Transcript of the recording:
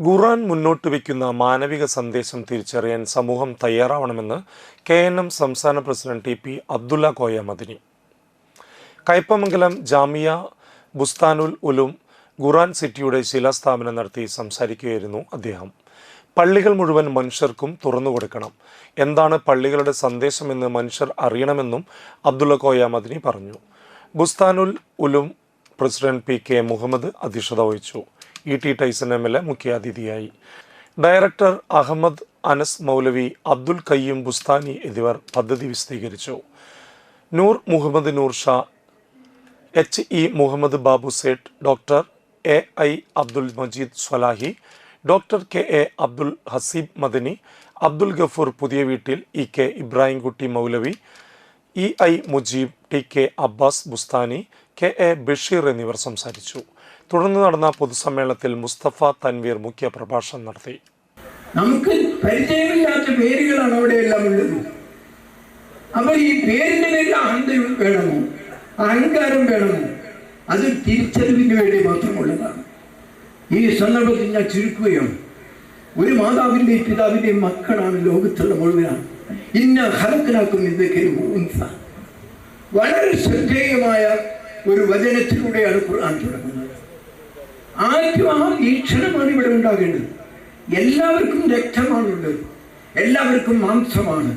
ഖുർആൻ മുന്നോട്ട് വയ്ക്കുന്ന മാനവിക സന്ദേശം തിരിച്ചറിയാൻ സമൂഹം തയ്യാറാവണമെന്ന് KNM സംസ്ഥാന പ്രസിഡന്റ് ടി.പി. അബ്ദുള്ള കോയ മദനി. കയ്പമംഗലം ജാമിയ ബുസ്താനുൽ ഉലൂം ഖുർആൻ സിറ്റിയുടെ ശിലാസ്ഥാപനം നടത്തി സംസാരിക്കുകയായിരുന്നു അദ്ദേഹം. പള്ളികൾ മുഴുവൻ മനുഷ്യർക്കും തുറന്നുകൊടുക്കണം. എന്താണ് പള്ളികളുടെ സന്ദേശമെന്ന് മനുഷ്യർ അറിയണമെന്നും അബ്ദുള്ള കോയ മദനി പറഞ്ഞു. Bustanul Uloom president P.K. മുഹമ്മദ് അധ്യക്ഷത വഹിച്ചു. E.T. ടൈസൺ MLA മുഖ്യാതിഥിയായി. ഡയറക്ടർ അഹമ്മദ് അനസ് മൗലവി, അബ്ദുൽ കയ്യൂം ബുസ്താനി എന്നിവർ പദ്ധതി വിശദീകരിച്ചു. Noor Muhammad Noor Shah, H.E. Muhammad Babu Sait, doctor A.I. Abdul Majeed Swalahi, doctor K.A. Abdul Haseeb Madani, Abdul Gafoor പുതിയ വീട്ടിൽ, E.K. Ibrahimkutty Moulavi, E.I. Mujeeb, T.K. Abbas Bustani, K.A. Basheer എന്നിവർ സംസാരിച്ചു. തുടർന്ന് നടന്ന പൊതുസമ്മേളനത്തിൽ മുസ്തഫ തൻവീർ മുഖ്യ പ്രഭാഷണം നടത്തി. നമുക്ക് പരിചയമില്ലാത്ത പേരുകളാണ് അവിടെയെല്ലാം ഉള്ളത്. അപ്പോൾ ഈ പേരിന്റെ പേരിൽ അഹന്തം വേണമോ, അഹങ്കാരം വേണമോ? അത് തിരിച്ചറിവിന് വേണ്ടി മാത്രമുള്ളതാണ്. ഈ സന്ദർഭത്തിൽ ഞാൻ ചുരുക്കുകയാണ്. ഒരു മാതാവിൻ്റെയും പിതാവിൻ്റെയും മക്കളാണ് ലോകത്തുള്ള മുഴുവനാണ്. ഇന്ന ഹലക്കനാക്കും ഇതൊക്കെ വളരെ ശ്രദ്ധേയമായ ഒരു വചനത്തിലൂടെയാണ് ഖുർആൻ തുടങ്ങുന്നത്. ആദ്യം ആ വീക്ഷണമാണ് ഇവിടെ ഉണ്ടാകേണ്ടത്. എല്ലാവർക്കും രക്തമാണുള്ളത്, എല്ലാവർക്കും മാംസമാണ്.